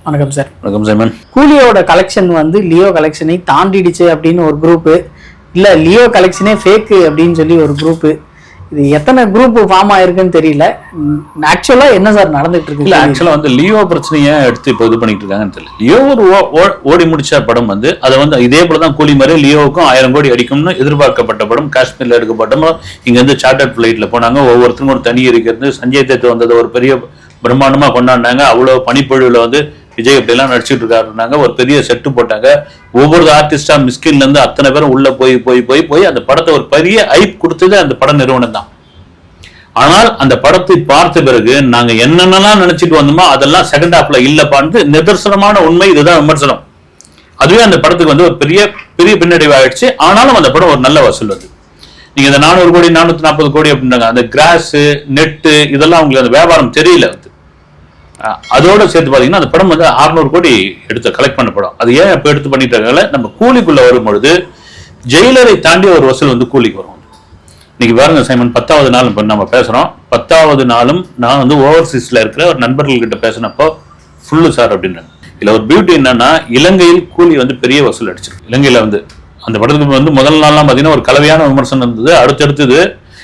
வணக்கம் சார். வணக்கம் Simon. கூலியோட collection வந்து லியோ கலெக்ஷனை தாண்டிடுச்சு அப்படின்னு ஒரு குரூப்பு, இல்லை லியோ கலெக்ஷனே ஃபேக்கு அப்படின்னு சொல்லி ஒரு குரூப்பு. இது எத்தனை குரூப் ஃபார்ம் ஆயிருக்குன்னு தெரியல. ஆக்சுவலா என்ன சார் நடந்துட்டு இருக்கு? இல்ல ஆக்சுவலா வந்து லியோ பிரச்சனையை எடுத்து இப்போ இது பண்ணிட்டு இருக்காங்கன்னு தெரியல. லியோ ஒரு ஓடி முடிச்ச படம் வந்து அதை வந்து இதே போலதான் கூலி மாதிரி லியோவுக்கும் 1000 கோடி அடிக்கும்னு எதிர்பார்க்கப்பட்ட படம். காஷ்மீர்ல எடுக்கப்பட்டோம். இங்க வந்து சார்ட்டர்ட் ஃபிளைட்ல போனாங்க. ஒவ்வொருத்தருக்கும் ஒரு தனி இருக்கிறது. சஞ்சய் தத் வந்தது ஒரு பெரிய பிரம்மாண்டமா கொண்டாடினாங்க. அவ்வளவு பனிப்பொழிவுல வந்து விஜய் இப்படிலாம் நடிச்சுட்டு இருக்காருனாங்க. ஒரு பெரிய செட்டு போட்டாங்க. ஒவ்வொரு ஆர்டிஸ்டா மிஸ்கின்ல இருந்து அத்தனை பேரும் உள்ள போய் போய் போய் போய் அந்த படத்தை ஒரு பெரிய ஐப் கொடுத்தது அந்த பட நிறுவனம் தான். ஆனால் அந்த படத்தை பார்த்த பிறகு நாங்க என்னென்னலாம் நினைச்சிட்டு வந்தோமோ அதெல்லாம் செகண்ட் ஹாஃப்ல இல்லப்பான்னு நிதர்சனமான உண்மை. இதுதான் விமர்சனம். அதுவே அந்த படத்துக்கு வந்து ஒரு பெரிய பெரிய பின்னடைவு ஆயிடுச்சு. ஆனாலும் அந்த படம் ஒரு நல்ல வசூல் வந்து நீங்க இந்த 400 கோடி 440 கோடி அப்படின்னாங்க. அந்த கிராஸ் நெட்டு இதெல்லாம் உங்களுக்கு அந்த வியாபாரம் தெரியல. அதோட சேர்த்து பாத்தீங்கன்னா அந்த படம் வந்து 600 கோடி எடுத்து கலெக்ட் பண்ண படம். அது ஏன் இப்ப எடுத்து பண்ணிட்டாங்க? நம்ம கூலிக்குள்ள வரும்பொழுது ஜெயிலரை தாண்டி ஒரு வசூல் வந்து கூலிக்கு வரும். இன்னைக்கு பாருங்க சைமன், 10வது நாள் இப்போ நம்ம பேசுறோம். 10வது நாளும் நான் வந்து ஓவர்சீஸ்ல இருக்கிற ஒரு நண்பர்கள் கிட்ட பேசினப்போ ஃபுல்லு சார் அப்படின்றாங்க. இதுல ஒரு பியூட்டி என்னன்னா, இலங்கையில் கூலி வந்து பெரிய வசூல் அடிச்சிருக்கு. இலங்கையில வந்து அந்த படத்துக்கு வந்து முதல் நாள்லாம் பாத்தீங்கன்னா ஒரு கலவையான விமர்சனம் இருந்தது. அடுத்தடுத்தது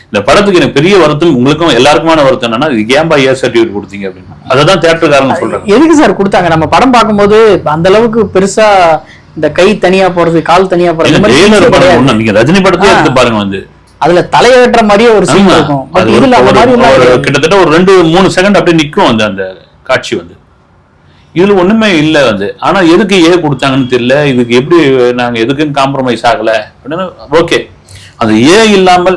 இந்த படத்துக்கு எனக்கு பெரிய வருத்தம், உங்களுக்கும் எல்லாருக்குமான வருத்தம் என்னன்னா, இது ஏன்பா ஏ சர்டிஃபிகேட் கொடுத்தீங்க அப்படின்னு. அதான் தியேட்டர்காரங்க சொல்றாங்க. எதுக்கு சார் கொடுத்தாங்க? நம்ம படம் பார்க்கும்போது அந்த அளவுக்கு பெருசா இந்த கை தனியா போறது, கால் தனியா போறது, நீங்க ரஜினி படத்தையே எடுத்து பாருங்க. வந்து அதுல தலையேற்ற மாதிரியே ஒரு சீன் இருக்கும். கிட்டத்தட்ட ஒரு 2-3 செகண்ட் அப்படியே நிக்கும் அந்த காட்சி வந்து. இதுல ஒண்ணுமே இல்லை வந்து. ஆனா எதுக்கு ஏ கொடுத்தாங்கன்னு தெரியல. இதுக்கு எப்படி நாங்க எதுக்கும் காம்ப்ரமைஸ் ஆகல அப்படின்னு. ஓகே, அது ஏ இல்லாமல்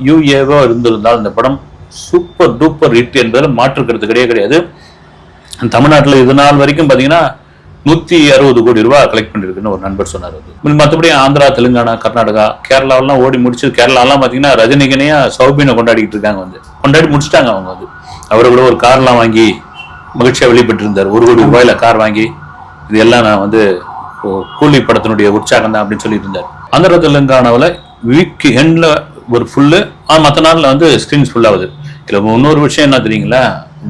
யூஏவோ இருந்திருந்தால் இந்த படம் சூப்பர் டூப்பர் ஹிட் என்பதில் மாற்றுக்கிறது கிடையாது. தமிழ்நாட்டில் இது நாள் வரைக்கும் பாத்தீங்கன்னா 160 கோடி ரூபாய் கலெக்ட் பண்ணிருக்குன்னு ஒரு நண்பர் சொன்னார். மற்றபடி ஆந்திரா, தெலுங்கானா, கர்நாடகா, கேரளாவெல்லாம் ஓடி முடிச்சு. கேரளாலாம் பாத்தீங்கன்னா ரஜினிகனையா சௌபினை கொண்டாடிட்டு இருக்காங்க. வந்து கொண்டாடி முடிச்சுட்டாங்க. அவங்க வந்து அவரை கூட ஒரு கார்லாம் வாங்கி மகிழ்ச்சியா வெளிப்பட்டு இருந்தார். 1 கோடி ரூபாயில கார் வாங்கி, இது எல்லாம் நான் வந்து கூலி படத்தினுடைய உற்சாகம் தான் அப்படின்னு சொல்லிட்டு இருந்தார். ஆந்திரா தெலுங்கானாவில் வீக் எண்ட்ல ஒரு ஃபுல்லு, மற்ற நாள்ல வந்து ஸ்கிரீன்ஸ் ஃபுல் ஆகுது. இதுல இன்னொரு விஷயம் என்ன தெரியுங்களா?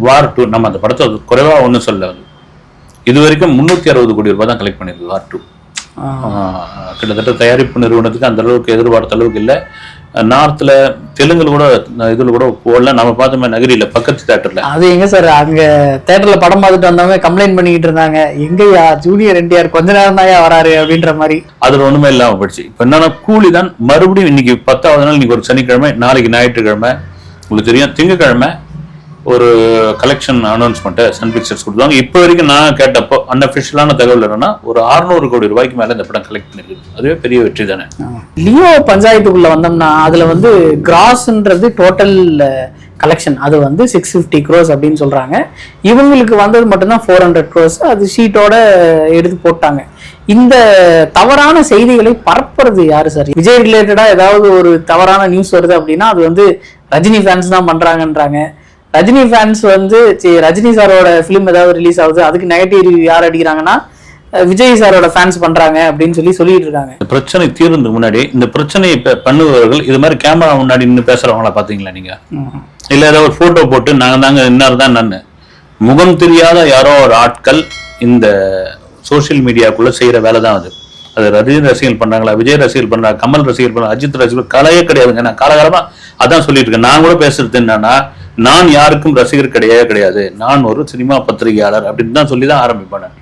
வார் 2 நம்ம அந்த படத்தை குறைவா ஒன்றும் சொல்ல வந்து இது வரைக்கும் 360 கோடி ரூபாய் தான் கலெக்ட் பண்ணிருக்கு வார் 2. கிட்டத்தட்ட தயாரிப்பு நிறுவனத்துக்கு அந்த அளவுக்கு எதிர்பார்த்த அளவுக்கு இல்லை. நார்த்ல தெலுங்குல கூட இதுல கூட போடல. நம்ம பார்த்தோமே நகரில பக்கத்து தியேட்டர்ல. அது எங்க சார், அங்க தியேட்டர்ல படம் பார்த்துட்டு வந்தவங்க கம்ப்ளைண்ட் பண்ணிக்கிட்டு இருந்தாங்க, எங்கயா ஜூனியர் என்டிஆர் கொஞ்ச நேரம் தான் வராரு அப்படின்ற மாதிரி. அதுல ஒண்ணுமே இல்லாம போயிடுச்சு. இப்ப என்னன்னா கூலி தான் மறுபடியும் இன்னைக்கு 10வது நாள். இன்னைக்கு ஒரு சனிக்கிழமை, நாளைக்கு ஞாயிற்றுக்கிழமை. உங்களுக்கு தெரியும் திங்கக்கிழமை ஒரு கலெக்ஷன் அனௌன்ஸ்மெண்ட் சன் பிக்சர்ஸ் கொடுத்தாங்க. இப்போ வரைக்கும் நான் கேட்டப்போ அன்அஃபிஷியலான தகவல் என்னன்னா ஒரு 600 கோடி ரூபாய்க்கு மேல இந்த படம் கலெக்ட் பண்ணிருக்கு. அதுவே பெரிய வெற்றி தானே. லியோ பஞ்சாயத்துக்குள்ள வந்தோம்னா அதுல வந்து கிராஸ்ன்றது டோட்டல் கலெக்ஷன் அது வந்து 650 crores அப்படின்னு சொல்றாங்க. இவங்களுக்கு வந்தது மட்டும்தான் 400 crores. அது ஷீட்டோட எடுத்து போட்டாங்க. இந்த தவறான செய்திகளை பரப்புறது யாரு சார்? விஜய் ரிலேட்டடா ஏதாவது ஒரு தவறான நியூஸ் வருது அப்படின்னா அது வந்து ரஜினி ஃபேன்ஸ் தான் பண்றாங்கன்றாங்க. ரஜினி ஃபேன்ஸ் வந்து ரஜினி சாரோட பிலிம் ஏதாவது ரிலீஸ் ஆகுது, அதுக்கு நெகட்டிவ் ரிவ்யூ யார் அடிக்கிறாங்கன்னா விஜய் சாரோட ஃபேன்ஸ் பண்றாங்க அப்படின்னு சொல்லிட்டு இருக்காங்க. பிரச்சனை தீர்றதுக்கு முன்னாடி இந்த பிரச்சனையை பண்ணுபவர்கள் இது மாதிரி கேமரா முன்னாடி நின்று பேசுறவங்களா பாத்தீங்களா நீங்க? இல்ல ஏதாவது ஒரு போட்டோ போட்டு நாங்க தாங்க இன்னார்தான் நான் முகம் தெரியாத யாரோ ஒரு ஆட்கள் இந்த சோசியல் மீடியாக்குள்ள செய்யற வேலை தான் அது. அது ரஜினி ரசிகர்கள் பண்றாங்களா, விஜய் ரசிகர்கள் பண்றாங்க, கமல் ரசிகர்கள் பண்றாங்க, அஜித் ரசிகர்கள் கலையே கிடையாதுங்க. நான் காலகாலமா அதான் சொல்லிட்டு இருக்கேன். நான் கூட பேசுறது என்னன்னா, நான் யாருக்கும் ரசிகர் கிடையாது, நான் ஒரு சினிமா பத்திரிகையாளர் அப்படின்னு தான் சொல்லி தான் ஆரம்பிப்பேன்.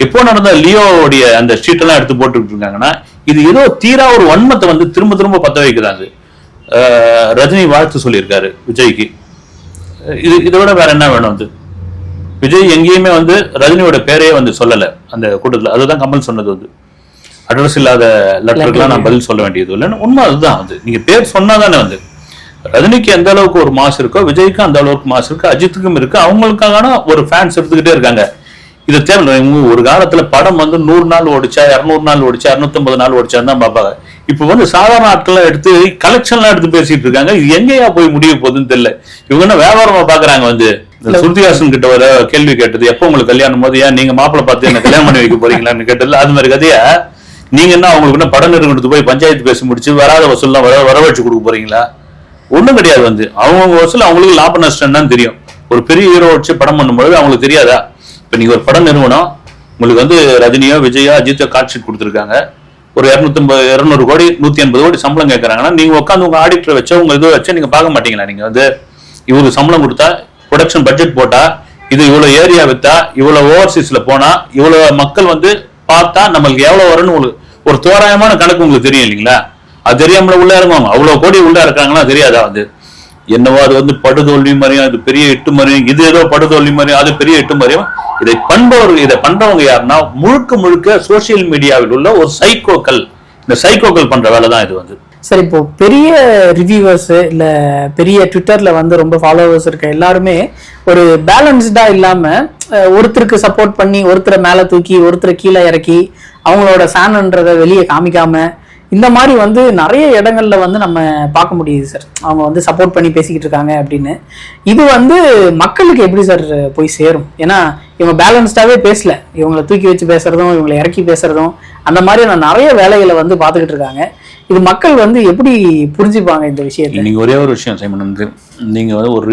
எப்போ நடந்த லியோவுடைய அந்த ஸ்ட்ரீட் எல்லாம் எடுத்து போட்டுக்கிட்டு இருக்காங்கன்னா, இது ஏதோ தீரா ஒரு வன்மத்தை வந்து திரும்ப திரும்ப பத்த வைக்கிறாங்க. ரஜினி வாழ்த்து சொல்லியிருக்காரு விஜய்க்கு. இதை விட வேற என்ன வேணும்? வந்து விஜய் எங்கேயுமே வந்து ரஜினியோட பேரையே வந்து சொல்லல அந்த கூட்டத்தில். அதுதான் கமல் சொன்னது. வந்து அட்ரஸ் இல்லாத லெட்டருக்குலாம் நான் பதில் சொல்ல வேண்டியது இல்லைன்னு உண்மை. அதுதான் வந்து நீங்க பேர் சொன்னாதானே வந்து ரஜினிக்கு எந்த அளவுக்கு ஒரு மாஸ் இருக்கோ விஜய்க்கு அந்த அளவுக்கு மாஸ் இருக்கு, அஜித்துக்கும் இருக்கு. அவங்களுக்கான ஒரு ஃபேன்ஸ் எடுத்துக்கிட்டே இருக்காங்க. இதை தேவை. ஒரு காலத்துல படம் வந்து 100 நாள் ஓடிச்சா, 200 நாள் ஓடிச்சா, 250 நாள் ஓடிச்சான்னு தான் பார்ப்பாங்க. இப்ப வந்து சாதாரண ஆட்கள்லாம் எடுத்து கலெக்ஷன்லாம் எடுத்து பேசிட்டு இருக்காங்க. இது எங்கேயா போய் முடிய போகுதுன்னு தெரியல. இவங்க என்ன வியாபாரமா பாக்குறாங்க? வந்து ஸ்ருதிஹாசன் கிட்ட வர கேள்வி கேட்டது, எப்போ உங்களுக்கு கல்யாணம் போது ஏன் நீங்க மாப்பிள்ளை பார்த்து என்ன கல்யாணம் பண்ணி வைக்க போறீங்களான்னு கேட்டது. அது மாதிரி கதையா நீங்க என்ன அவங்களுக்கு என்ன படம் நிறுவனத்துக்கு போய் பஞ்சாயத்து பேசி முடிச்சு வராத வசூல்லாம் வரவழைச்சு கொடுக்க போறீங்களா? ஒண்ணும் கிடையாது. வந்து அவங்க வசூல் அவங்களுக்கு லாப நஷ்டம் தான் தெரியும். ஒரு பெரிய ஹீரோ வச்சு படம் பண்ணும்போது அவங்களுக்கு தெரியாதா? இப்ப நீங்க ஒரு படம் நிறுவனம், உங்களுக்கு வந்து ரஜினியோ விஜயோ அஜித்தோ கார்ட் ஷீட் கொடுத்துருக்காங்க, ஒரு 200 கோடி 180 கோடி சம்பளம் கேட்கறாங்கன்னா நீங்க உட்காந்து உங்க ஆடிட்டரை வச்சோ உங்க இது வச்சோ நீங்க பார்க்க மாட்டீங்களா? நீங்க வந்து இவருக்கு சம்பளம் கொடுத்தா, ப்ரொடக்ஷன் பட்ஜெட் போட்டா, இது இவ்வளவு ஏரியா வித்தா, இவ்வளவு ஓவர்சீஸ்ல போனா, இவ்வளவு மக்கள் வந்து பார்த்தா நம்மளுக்கு எவ்வளவு வரும்னு உங்களுக்கு ஒரு தோராயமான கணக்கு உங்களுக்கு தெரியும் இல்லைங்களா? அது தெரியாமல உள்ள இறங்குவாங்க. அவ்வளவு கோடி உள்ள இருக்காங்கன்னா தெரியாதா? அது என்னவோ அது வந்து படுதோல்வி மாதிரியும், அது பெரிய எட்டு மாதிரியும், இது ஏதோ படுதோல்வி மாதிரியும், அது பெரிய எட்டு மாதிரியும். இதை பண்றவங்க யாருன்னா முழுக்க சோசியல் மீடியாவில் உள்ள ஒரு சைக்கோக்கள். இந்த சைக்கோக்கள் பண்ற வேலை தான் இது வந்து. சார், இப்போ பெரிய ரிவ்யூவர்ஸ் இல்ல பெரிய ட்விட்டர்ல வந்து ரொம்ப ஃபாலோவர்ஸ் இருக்க எல்லாருமே ஒரு பேலன்ஸ்டா இல்லாம ஒருத்தருக்கு சப்போர்ட் பண்ணி ஒருத்தரை மேல தூக்கி ஒருத்தரை கீழே இறக்கி அவங்களோட ஃபேன்ன்றதை வெளியே காமிக்காம இந்த மாதிரி வந்து நிறைய இடங்கள்ல வந்து நம்ம பார்க்க முடியுது சார். அவங்க வந்து சப்போர்ட் பண்ணி பேசிக்கிட்டு இருக்காங்க அப்படின்னு. இது வந்து மக்களுக்கு எப்படி சார் போய் சேரும்? ஏன்னா இவங்க பேலன்ஸ்டாவே பேசல, இவங்களை தூக்கி வச்சு பேசுறதும் இவங்களை இறக்கி பேசுறதும் அந்த மாதிரி நிறைய வேலைகளை வந்து பார்த்துக்கிட்டு இருக்காங்க. இது மக்கள் வந்து எப்படி புரிஞ்சுப்பாங்க இந்த விஷயத்தை? நீங்க ஒரே ஒரு விஷயம் சைமன் வந்து, நீங்க வந்து ஒரு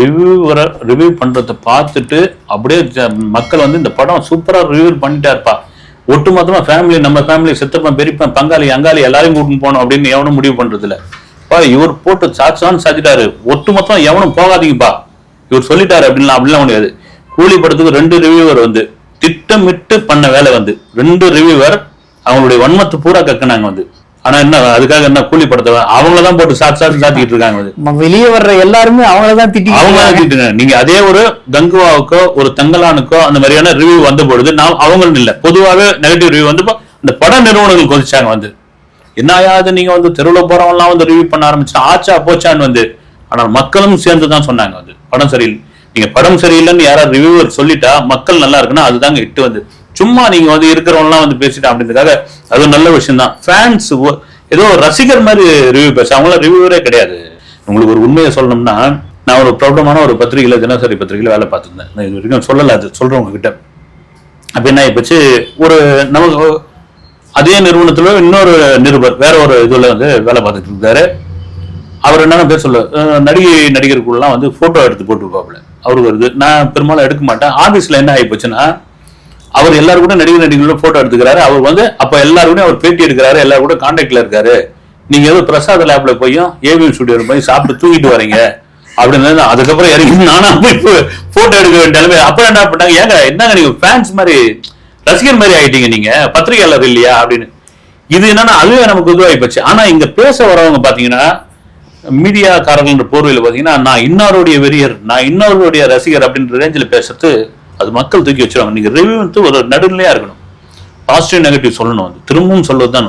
ரிவ்யூ பண்றதை பார்த்துட்டு அப்படியே மக்கள் வந்து இந்த படம் சூப்பரா ரிவ்யூ பண்ணிட்டா இருப்பா, ஒட்டுமொத்தமா ஃபேமிலி, நம்ம ஃபேமிலி, சித்தப்பன் பெரியப்பன் பங்காளி அங்காளி எல்லாரையும் கூட்டின்னு போகணும் அப்படின்னு எவனும் முடிவு பண்றது இல்ல. இவர் போட்டு சாச்சான்னு சாச்சிட்டாரு, ஒட்டுமொத்தம் எவனும் போகாதீங்கப்பா இவர் சொல்லிட்டாரு அப்படின்லாம் முடியாது. கூலி படத்துக்கு 2 ரிவ்யூவர் வந்து திட்டமிட்டு பண்ண வேலை வந்து 2 ரிவ்யூவர் அவங்களுடைய வன்மத்தை பூரா கக்குனாங்க வந்து. ஆனா என்ன அதுக்காக என்ன கூலி படத்தை அவங்களதான் போட்டு சாத்திக்கிட்டு இருக்காங்க. வெளியே வர்ற எல்லாருமே அவங்களதான் திட்டிட்டு. நீங்க அதே ஒரு கங்குவாவுக்கோ ஒரு தங்கலானுக்கோ அந்த மாதிரியான ரிவ்யூ வந்த பொழுது அவங்களும் இல்ல, பொதுவாகவே நெகட்டிவ் ரிவ்யூ வந்து இந்த பட நிறுவனங்கள் கொதிச்சாங்க வந்து. என்ன ஆயாது நீங்க வந்து தெருவில் போறவங்கலாம் வந்து ரிவ்யூ பண்ண ஆரம்பிச்சா ஆச்சா போச்சான்னு வந்து. ஆனால் மக்களும் சேர்ந்துதான் சொன்னாங்க வந்து படம் சரியில்லை. நீங்க படம் சரியில்லைன்னு யாராவது ரிவ்யூவர் சொல்லிட்டா மக்கள் நல்லா இருக்குன்னா அதுதாங்க இட்டு வந்து. சும்மா நீங்க வந்து இருக்கிறவங்கலாம் வந்து பேசிட்டா அப்படின்றதுக்காக அது நல்ல விஷயம் தான். ஃபேன்ஸ் ஏதோ ரசிகர் மாதிரி ரிவ்யூ பேச, அவங்களாம் ரிவ்யூவரே கிடையாது. உங்களுக்கு ஒரு உண்மையை சொல்லணும்னா, நான் ஒரு பிரபலமான ஒரு பத்திரிகையில, தினசரி பத்திரிகையில வேலை பார்த்துருந்தேன். நான் இது வரைக்கும் சொல்லல, அது சொல்றவங்க கிட்ட. அப்ப என்ன ஆயிப்போச்சு, ஒரு நமக்கு அதே நிறுவனத்துல இன்னொரு நிருபர் வேற ஒரு இதுல வந்து வேலை பார்த்துட்டு இருந்தாரு. அவர் என்னன்னா பேர் சொல்ல, நடிகருக்குள்ளலாம் வந்து போட்டோ எடுத்து போட்டுருப்பாப்புல. அவருக்கு வருது, நான் பெரும்பாலும் எடுக்க மாட்டேன். ஆபீஸ்ல என்ன ஆகி போச்சுன்னா, அவர் எல்லாரும் கூட நடிகர்களோட போட்டோ எடுத்துக்கிறாரு. அவர் வந்து அப்ப எல்லாரும் கூட அவர் பேட்டி எடுக்கிறாரு, எல்லாரும் கூட கான்டாக்ட்ல இருக்காரு. நீங்க ஏதோ பிரசாத் லேப்ல போயும் ஏவிஎம் ஸ்டுடியோல போய் சாப்பிட்டு தூக்கிட்டு வரீங்க அப்படின்னு. அதுக்கப்புறம் இறங்கி நானா போய் போட்டோ எடுக்க வேண்டிய நிலைமை. அப்புறம் என்ன பண்ணாங்க, ஏங்க என்னங்க நீங்க ஃபேன்ஸ் மாதிரி ரசிகர் மாதிரி ஆயிட்டீங்க, நீங்க பத்திரிகையாளர் இல்லையா அப்படின்னு. இது என்னன்னா அதுவே நமக்கு இதுவாகி போச்சு. ஆனா இங்க பேச வரவங்க பாத்தீங்கன்னா மீடியாக்காரர்கள் போர்வையில் பாத்தீங்கன்னா நான் இன்னொருடைய வெறியர், நான் இன்னொருடைய ரசிகர் அப்படின்ற ரேஞ்சில் பேசுறது அது மக்கள் தூக்கி வச்சிருவாங்க. நீங்க ரிவ்யூ வந்து ஒரு நடுநிலையா இருக்கணும், பாசிட்டிவ் நெகட்டிவ் சொல்லணும். வந்து திரும்பவும் சொல்வதுதான்.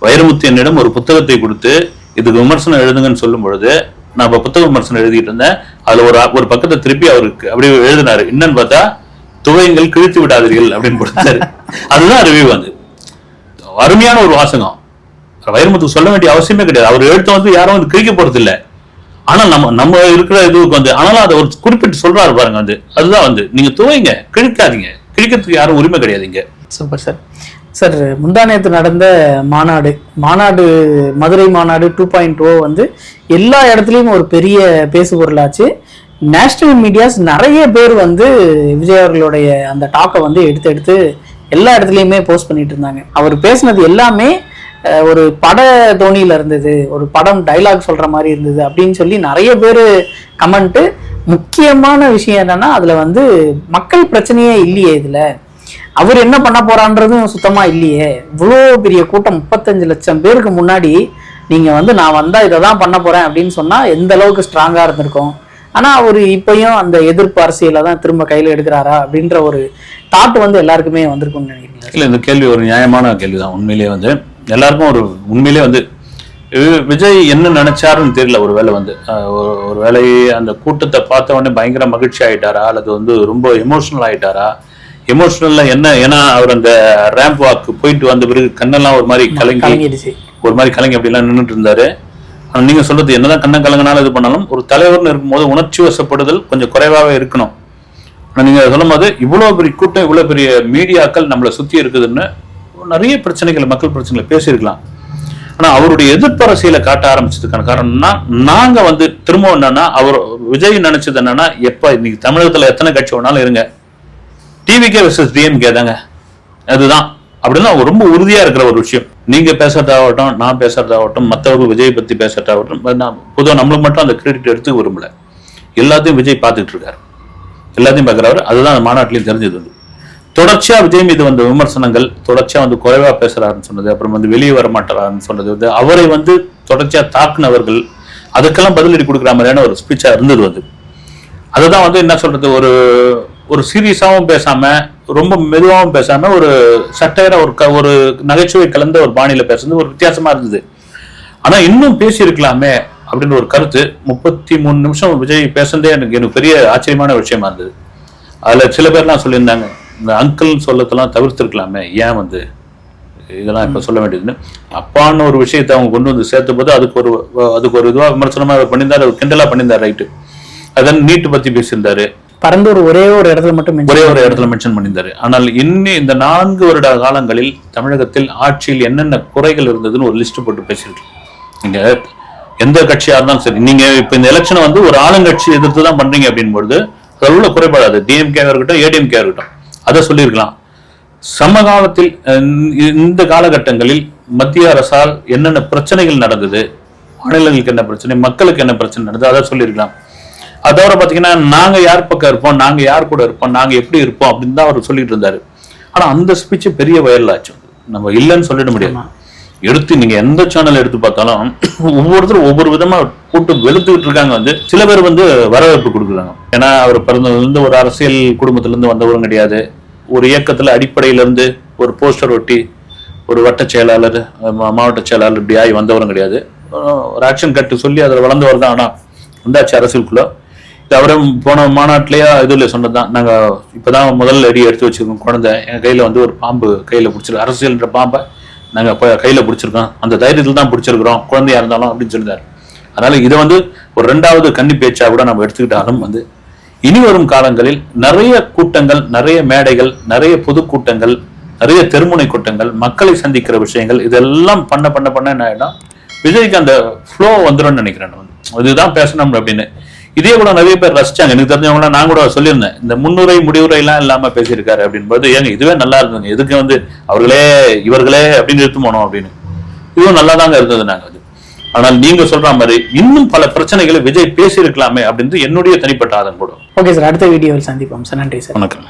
வைரமுத்து என்னிடம் ஒரு புத்தகத்தை கொடுத்து இதுக்கு விமர்சனம் எழுதுங்கன்னு சொல்லும் பொழுது நான் இப்ப புத்தக விமர்சனம் எழுதிட்டு இருந்தேன். அதுல ஒரு பக்கத்தை திருப்பி அவருக்கு அப்படி எழுதினாரு. என்னன்னு பார்த்தா, துவையங்கள் கிழித்து விடாதீர்கள் அப்படின்னு கொடுத்தாரு. அதுதான் ரிவ்யூ வந்து. அருமையான ஒரு வாசகம். வைரமுத்துக்கு சொல்ல வேண்டிய அவசியமே கிடையாது. அவர் எழுத்த வந்து யாரும் வந்து கிழிக்க போறது இல்லை. ஆனா நம்ம இருக்கிற இதுக்கு வந்து ஆனாலும் அதை ஒரு குறிப்பிட்டு சொல்றாரு பாருங்க வந்து. அதுதான் வந்து நீங்க துவைங்க, கிழிக்காதீங்க. கிழிக்கிறதுக்கு யாரும் உரிமை கிடையாதுங்க. Super sir. சார், முந்தானேத்து நடந்த மாநாடு மதுரை மாநாடு 2.0 வந்து எல்லா இடத்துலையும் ஒரு பெரிய பேசு பொருளாச்சு. நேஷனல் மீடியாஸ் நிறைய பேர் வந்து விஜய் அவர்களுடைய அந்த டாக்கை வந்து எடுத்து எல்லா இடத்துலையுமே போஸ்ட் பண்ணிட்டு இருந்தாங்க. அவர் பேசினது எல்லாமே ஒரு பட தோனியில இருந்தது, ஒரு படம் டைலாக் சொல்ற மாதிரி இருந்தது அப்படின்னு சொல்லி நிறைய பேர் கமெண்ட். முக்கியமான விஷயம் என்னன்னா, அதுல வந்து மக்கள் பிரச்சனையே இல்லையே, இதுல அவர் என்ன பண்ண போறான்றதும் சுத்தமா இல்லையே. இவ்வளோ பெரிய கூட்டம் 35 லட்சம் பேருக்கு முன்னாடி நீங்க வந்து நான் வந்தா இதை தான் பண்ண போறேன் அப்படின்னு சொன்னா எந்த அளவுக்கு ஸ்ட்ராங்கா இருந்திருக்கும். ஆனா அவர் இப்பயும் அந்த எதிர்ப்பு அரசியலை தான் திரும்ப கையில எடுக்கிறாரா அப்படின்ற ஒரு தாட் வந்து எல்லாருக்குமே வந்திருக்கும்னு நினைக்கிறீங்களா? இல்ல, இந்த கேள்வி ஒரு நியாயமான கேள்விதான். உண்மையிலேயே வந்து எல்லாருக்கும் ஒரு உண்மையிலே வந்து விஜய் என்ன நினைச்சாருன்னு தெரியல. ஒரு வேளை வந்து ஒரு வேளை அந்த கூட்டத்தை பார்த்த உடனே பயங்கர மகிழ்ச்சி ஆயிட்டாரா, அல்லது வந்து ரொம்ப எமோஷனல் ஆயிட்டாரா? எமோஷனல்ல என்ன, ஏன்னா அவர் அந்த ரேம்ப் வாக்கு போயிட்டு வந்த பிறகு கண்ணெல்லாம் ஒரு மாதிரி கலங்கி அப்படிலாம் நின்றுட்டு இருந்தாரு. ஆனா நீங்க சொல்றது என்னதான் கண்ணை கலங்கினாலும் இது பண்ணாலும் ஒரு தலைவர்னு இருக்கும்போது உணர்ச்சி வசப்படுதல் கொஞ்சம் குறைவாகவே இருக்கணும். ஆனா நீங்க சொல்லும் போது இவ்வளவு பெரிய கூட்டம், இவ்வளவு பெரிய மீடியாக்கள் நம்மளை சுத்தி இருக்குதுன்னு நிறைய பிரச்சனைகள், மக்கள் பிரச்சனைகளை பேசியிருக்கலாம். ஆனா அவருடைய எதிர்ப்பு அரசியலை காட்ட ஆரம்பிச்சதுக்கான காரணம்னா, நாங்க வந்து திரும்ப என்னன்னா, அவர் விஜய் நினைச்சது என்னன்னா, எப்ப இன்னைக்கு தமிழகத்துல எத்தனை கட்சி வேணாலும் இருங்க, டிவிகே வெர்சஸ் டிஎம்கே தாங்க அதுதான் அப்படின்னா ரொம்ப உறுதியா இருக்கிற ஒரு விஷயம். நீங்க பேசுறதாகட்டும், நான் பேசுறதாகட்டும், மற்றவர்கள் விஜய் பத்தி பேசுறதாகட்டும், பொதுவாக நம்மளுக்கு மட்டும் அந்த கிரெடிட் எடுத்து விரும்பல. எல்லாத்தையும் விஜய் பார்த்துட்டு இருக்காரு, எல்லாத்தையும் பார்க்குறாரு. அதுதான் அந்த மாநாட்டிலையும் தெரிஞ்சது. வந்து தொடர்ச்சியா விஜய் மீது வந்த விமர்சனங்கள், தொடர்ச்சியா வந்து குறைவா பேசுறாருன்னு சொன்னது, அப்புறம் வந்து வெளியே வர மாட்டாரான்னு சொன்னது, வந்து அவரை வந்து தொடர்ச்சியா தாக்குனவர்கள் அதுக்கெல்லாம் பதிலடி கொடுக்குற மாதிரியான ஒரு ஸ்பீச்சா இருந்தது. வந்து அதுதான் வந்து என்ன சொல்றது, ஒரு சீரியஸாவும் பேசாம, ரொம்ப மெதுவாகவும் பேசாம, ஒரு சட்டையரா ஒரு நகைச்சுவை கலந்த ஒரு பாணியில பேசுறது ஒரு வித்தியாசமா இருந்தது. ஆனா இன்னும் பேசியிருக்கலாமே அப்படின்னு ஒரு கருத்து 33 நிமிஷம் விஜய் பேசுறதே எனக்கு பெரிய ஆச்சரியமான விஷயமா இருந்தது. அதுல சில பேர்லாம் சொல்லியிருந்தாங்க, இந்த அங்கிள் சொல்லத்தெல்லாம் தவிர்த்திருக்கலாமே, ஏன் வந்து இதெல்லாம் இப்ப சொல்ல வேண்டியதுன்னு. அப்பான்னு ஒரு விஷயத்தை அவங்க கொண்டு வந்து சேர்த்த போது அதுக்கு ஒரு இதுவா விமர்சனமா பண்ணியிருந்தாரு, கிண்டலா பண்ணியிருந்தாரு. ரைட்டு. அதான் நீட்டு பத்தி பேசியிருந்தாரு, பரந்தூர் ஒரே ஒரு இடத்துல மென்ஷன் பண்ணியிருந்தாரு. ஆனால் இன்னும் இந்த 4 வருட காலங்களில் தமிழகத்தில் ஆட்சியில் என்னென்ன குறைகள் இருந்ததுன்னு ஒரு லிஸ்ட் போட்டு பேசியிருக்கு. நீங்க எந்த கட்சியா இருந்தாலும் சரி, நீங்க இப்ப இந்த எலெக்ஷனை வந்து ஒரு ஆளுங்கட்சி எதிர்த்து தான் பண்றீங்க அப்படின்போது அது உள்ள குறைபாடாது. டிஎம்கே இருக்கட்டும், ஏடிஎம்கே இருக்கட்டும், அதை சொல்லியிருக்கலாம். சமகாலத்தில் இந்த காலகட்டங்களில் மத்திய அரசால் என்னென்ன பிரச்சனைகள் நடந்தது, மாநிலங்களுக்கு என்ன பிரச்சனை, மக்களுக்கு என்ன பிரச்சனை நடந்தது, அதை சொல்லியிருக்கலாம். அதோட பாத்தீங்கன்னா நாங்க யார் பக்கம் இருப்போம், நாங்க யார் கூட இருப்போம், நாங்க எப்படி இருப்போம் அப்படின்னு தான் அவர் சொல்லிட்டு இருந்தாரு. ஆனா அந்த ஸ்பீச் பெரிய வைரல் ஆச்சு. நம்ம இல்லைன்னு சொல்லிட முடியாது. எடுத்து நீங்க எந்த சேனல் எடுத்து பார்த்தாலும் ஒவ்வொருத்தரும் ஒவ்வொரு விதமா போட்டு வெளுத்துக்கிட்டு இருக்காங்க. வந்து சில பேர் வந்து வரவேற்பு கொடுக்குறாங்க. ஏன்னா அவர் பிறந்ததுல இருந்து ஒரு அரசியல் குடும்பத்துல இருந்து வந்தவரும் கிடையாது. ஒரு இயக்கத்துல அடிப்படையில இருந்து ஒரு போஸ்டர் ஒட்டி ஒரு வட்ட செயலாளர், மாவட்ட செயலாளர் இப்படி ஆகி வந்தவரும் கிடையாது. ஒரு ஆக்ஷன் கட்டு சொல்லி அதில் வளர்ந்தவர் தான். ஆனா வந்தாச்சு அரசியலுக்குள்ள. அவரும் போன மாநாட்டிலேயே இதுல சொன்னதுதான், நாங்க இப்பதான் முதல் அடி எடுத்து வச்சிருக்கோம். குழந்தை எங்க கையில வந்து ஒரு பாம்பு கையில பிடிச்சிருக்கோம், அரசியல்ன்ற பாம்பை நாங்க கையில பிடிச்சிருக்கோம், அந்த தைரியத்தில் தான் பிடிச்சிருக்கிறோம், குழந்தையா இருந்தாலும் அப்படின்னு சொல்லிட்டாரு. அதனால இதை வந்து ஒரு 2வது கன்னி பேச்சா கூட நம்ம எடுத்துக்கிட்டாலும் வந்து இனி வரும் காலங்களில் நிறைய கூட்டங்கள், நிறைய மேடைகள், நிறைய பொதுக்கூட்டங்கள், நிறைய தெருமுனை கூட்டங்கள், மக்களை சந்திக்கிற விஷயங்கள், இதெல்லாம் பண்ண என்ன ஆயிடும், விஜய்க்கு அந்த ஃப்ளோ வந்துடும் நினைக்கிறேன். இதுதான் பேசணும் அப்படின்னு. இதே கூட நிறைய பேர் ரசிச்சாங்க. எனக்கு தெரிஞ்சவங்க நான் கூட சொல்லியிருந்தேன், இந்த முன்னுரை முடிவுரை எல்லாம் இல்லாம பேசியிருக்காரு அப்படின்போது, ஏங்க இதுவே நல்லா இருந்தது, எதுக்கு வந்து இவர்களே அப்படின்னு எடுத்து போனோம் அப்படின்னு. இதுவும் நல்லா தாங்க இருந்தது. நாங்க அது. ஆனால் நீங்க சொல்ற மாதிரி இன்னும் பல பிரச்சனைகளை விஜய் பேசியிருக்கலாமே அப்படின்னு என்னுடைய தனிப்பட்ட ஆதங்கம் கூட. ஓகே சார், அடுத்த வீடியோவில் சந்திப்போம் சார். நன்றி சார். வணக்கம்.